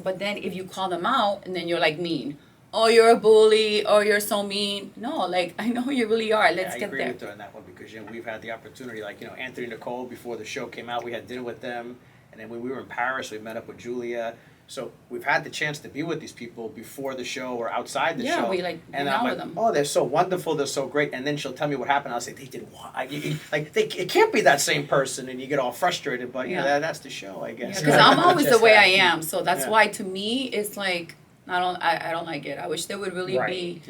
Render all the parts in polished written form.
but then if you call them out and then you're like mean, oh, you're a bully, oh, you're so mean. No, like, I know who you really are. Let's get there. I agree with her on that one because, we've had the opportunity, like, Anthony and Nicole, before the show came out, we had dinner with them. And then when we were in Paris, we met up with Julia. So we've had the chance to be with these people before the show or outside the show. Yeah, we hang out with them. Oh, they're so wonderful, they're so great. And then she'll tell me what happened. I'll say, they did what? It can't be that same person. And you get all frustrated. But, that's the show, I guess. Because I'm always the way I am. So that's why, to me, it's like, I don't like it. I wish they would really be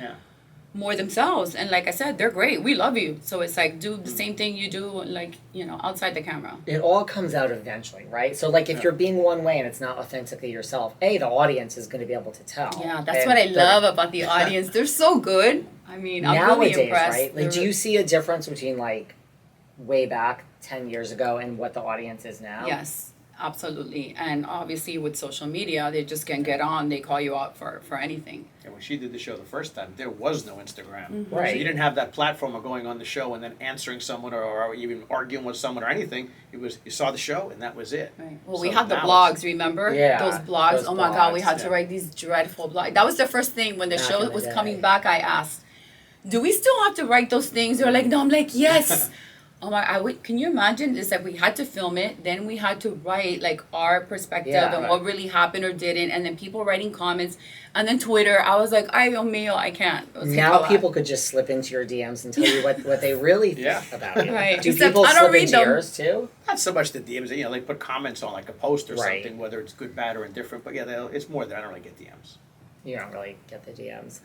more themselves. And like I said, they're great. We love you. So it's like, do the same thing you do, like, outside the camera. It all comes out eventually, right? So, like, if you're being one way and it's not authentically yourself, the audience is going to be able to tell. Yeah, that's what I love about the audience. They're so good. I mean, I'm nowadays, really impressed. Right? Like, do you see a difference between, like, way back 10 years ago and what the audience is now? Yes. Absolutely. And obviously with social media, they just can get on. They call you out for anything. And when she did the show the first time, there was no Instagram. Mm-hmm. Right. So you didn't have that platform of going on the show and then answering someone or even arguing with someone or anything. It was, you saw the show and that was it. Right. Well, so we had the blogs, remember? Yeah. Those blogs. Oh my God, we had to yeah. write these dreadful blogs. That was the first thing when the Back show in the was day. coming back. I asked, do we still have to write those things? They're like, no. I'm like, yes. Oh my! Can you imagine? It's like we had to film it, then we had to write like our perspective and what really happened or didn't, and then people writing comments, and then Twitter. I was like, "Ay, Dios mío, I can't." Now people could just slip into your DMs and tell you what they really think about you. Right. Do Except people I don't slip read into them. yours too? Not so much the DMs, they put comments on like a post or Right. something, whether it's good, bad, or indifferent. But it's more than I don't really get DMs. You don't really get the DMs.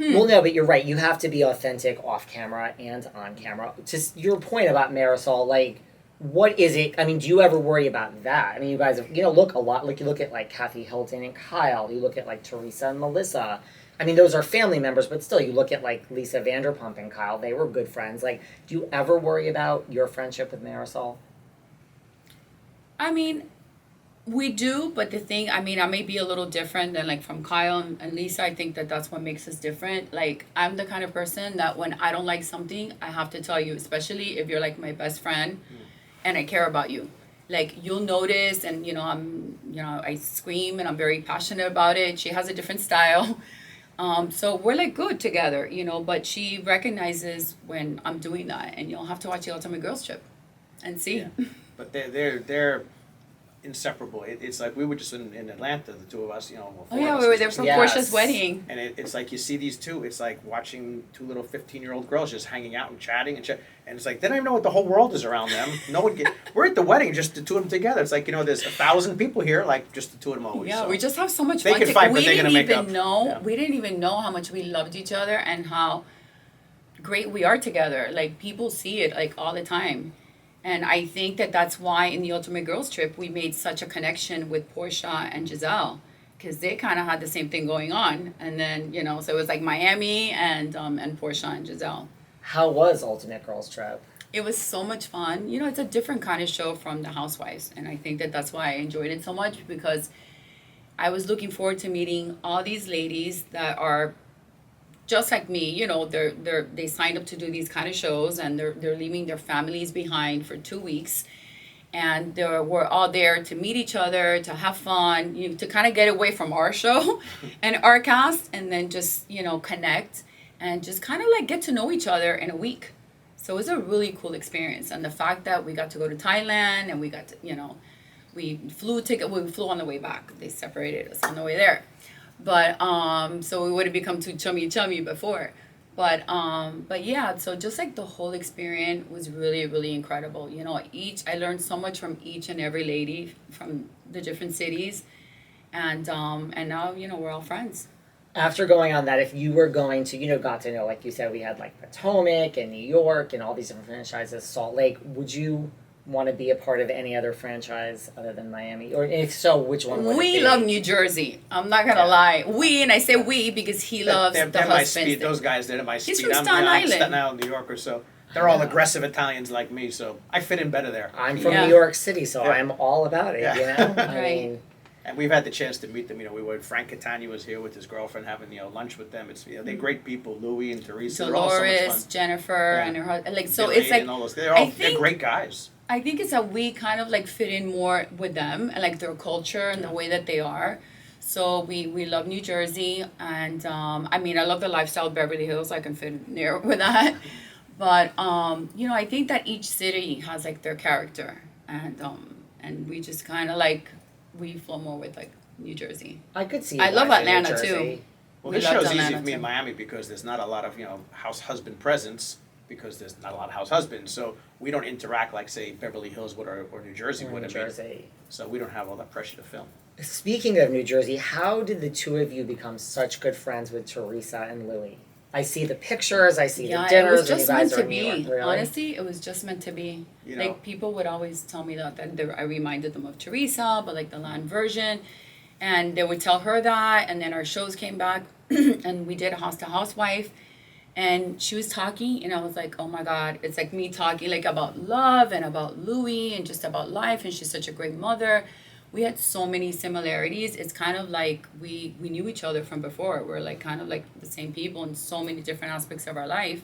Well, no, but you're right. You have to be authentic off camera and on camera. Just your point about Marisol, like, what is it? I mean, do you ever worry about that? I mean, you guys have, look a lot. Like, you look at, like, Kathy Hilton and Kyle. You look at, like, Teresa and Melissa. I mean, those are family members, but still, you look at, like, Lisa Vanderpump and Kyle. They were good friends. Like, do you ever worry about your friendship with Marisol? I mean, we do, but the thing, I mean, I may be a little different than like from Kyle and Lisa. I think that's what makes us different. Like, I'm the kind of person that when I don't like something, I have to tell you, especially if you're like my best friend and I care about you. Like, you'll notice, and I scream and I'm very passionate about it. She has a different style. So we're like good together, but she recognizes when I'm doing that, and you'll have to watch the Ultimate Girls Trip and see. Yeah. But they're inseparable. It's like we were just in Atlanta, the two of us, We were there for Portia's wedding. And it's like you see these two, it's like watching two little 15-year-old girls just hanging out and chatting and it's like they don't even know what the whole world is around them. We're at the wedding, just the two of them together. It's like, there's 1,000 people here, like just the two of them always. Yeah, so. we just have so much They fun. can fight, but they're gonna make up. We didn't even know how much we loved each other and how great we are together. Like, people see it like all the time. And I think that's why in the Ultimate Girls Trip, we made such a connection with Portia and Giselle, because they kind of had the same thing going on. And then, so it was like Miami and Portia and Giselle. How was Ultimate Girls Trip? It was so much fun. It's a different kind of show from The Housewives. And I think that's why I enjoyed it so much, because I was looking forward to meeting all these ladies that are just like me. They signed up to do these kind of shows, and they're leaving their families behind for 2 weeks, and we're all there to meet each other, to have fun, to kind of get away from our show and our cast, and then just connect and just kind of like get to know each other in a week. So it was a really cool experience, and the fact that we got to go to Thailand and we got to we flew on the way back. They separated us on the way there. But so we would have become too chummy before. But yeah, so just like the whole experience was really, really incredible. I learned so much from each and every lady from the different cities. And now, we're all friends. After going on that, if you were going to, got to know, like you said, we had like Potomac and New York and all these different franchises, Salt Lake, would you want to be a part of any other franchise other than Miami? Or if so, which one would it be? We love New Jersey. I'm not gonna lie. And I say we because he loves they're the my husband. speed. Those guys, they're my speed. He's from Staten Island. Staten Island, New Yorker, so they're all aggressive Italians like me, so I fit in better there. I'm from New York City, so I'm all about it, Yeah. I mean, and we've had the chance to meet them. Frank Catania was here with his girlfriend having lunch with them. It's they're great people. Louie and Teresa, they're all so much Dolores, fun. Jennifer, and her husband. Like, so Billy it's like and all those. They're great guys. I think it's that we kind of like fit in more with them and like their culture and the way that they are. So we love New Jersey, and I mean, I love the lifestyle of Beverly Hills. I can fit near with that. But I think that each city has like their character, and we just kind of like we flow more with like New Jersey. I could see. I you love guys in New Atlanta, too. Jersey. Well, We this loved show's easy Atlanta, for me in too. Miami because there's not a lot of house husband presence because there's not a lot of house husbands. So we don't interact like say Beverly Hills would or New Jersey Or would. New I mean. Jersey. So we don't have all that pressure to film. Speaking of New Jersey, how did the two of you become such good friends with Teresa and Louie? I see the pictures, I see the Yeah, it dinners was just when you meant guys to are in New York. be. Really? Honestly, it was just meant to be. You know. Like people would always tell me that I reminded them of Teresa, but like the land version, and they would tell her that, and then our shows came back, and we did a house to housewife, and she was talking, and I was like, oh my God, it's like me talking like about love and about Louie and just about life, and she's such a great mother. We had so many similarities. It's kind of like we knew each other from before. We're like kind of like the same people in so many different aspects of our life.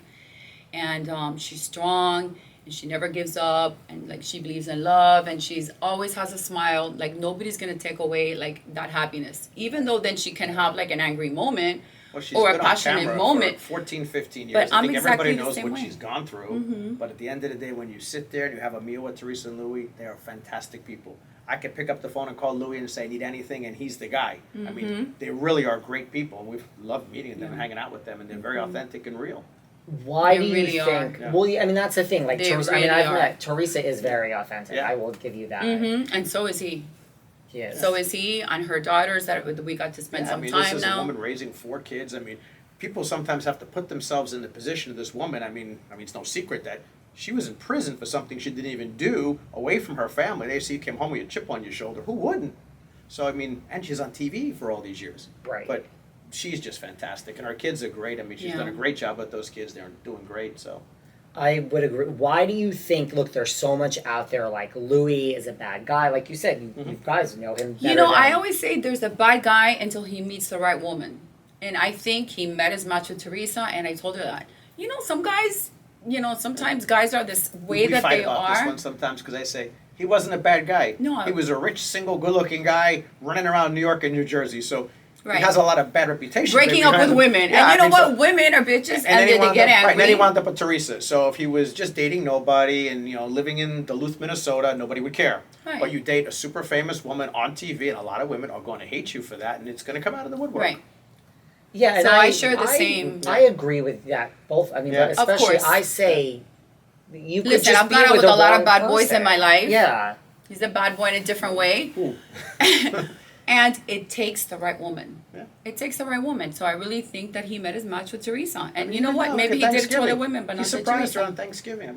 And she's strong and she never gives up, and like she believes in love, and she's always has a smile. Like nobody's gonna take away like that happiness. Even though then she can have like an angry moment Well, she's or a been on passionate camera moment. for 14, 15 years. But I I'm think exactly everybody the knows same what way. she's gone through. Mhm. But at the end of the day, when you sit there and you have a meal with Teresa and Louie, they are fantastic people. I could pick up the phone and call Louie and say, need anything, and he's the guy. I mean, they really are great people. We've loved meeting them and hanging out with them, and they're very authentic and real. Why They do you really are. think? Yeah. Well, I mean, that's the thing. Like They Teresa, really I've are. met Teresa is very authentic. Yeah. I will give you that. And so is he. He is. So is he, and her daughters that we got to spend Yeah, some I mean, time this is a now. woman raising 4 kids. I mean, people sometimes have to put themselves in the position of this woman. I mean, it's no secret that she was in prison for something she didn't even do, away from her family. They see you came home with a chip on your shoulder. Who wouldn't? So I mean, and she's on TV for all these years. Right. But she's just fantastic, and our kids are great. I mean, she's Yeah. done a great job with those kids. They're doing great. So I would agree. Why do you think? Look, there's so much out there. Like Louie is a bad guy. Like you said, you guys know him. You better know, than- I always say there's a bad guy until he meets the right woman. And I think he met his match with Teresa, and I told her that. You know, some guys, sometimes guys are this way we that fight they about this are. one sometimes because I say he wasn't a bad guy. No, he was a rich, single, good-looking guy running around New York and New Jersey. So Right. he has a lot of bad reputation. Breaking up behind with him. women. Yeah, and you know I mean, what? Women are bitches, and then he they wound get up, angry. right, then he wound up with Teresa. So if he was just dating nobody and living in Duluth, Minnesota, nobody would care. Right. But you date a super famous woman on TV, and a lot of women are going to hate you for that, and it's going to come out of the woodwork. Right. Yeah, and So I share the same- I agree with that. Both. I mean, Yeah. but Of especially course. I say, you could Listen, just I've be gone out with with the a lot of wrong bad boys in person. my life. Yeah. He's a bad boy in a different way. Ooh. And it takes the right woman. Yeah. It takes the right woman. So I really think that he met his match with Teresa. And I mean, you know even what? now, Maybe look he at did it to other Thanksgiving. women, but He not to surprised her Teresa. on Thanksgiving.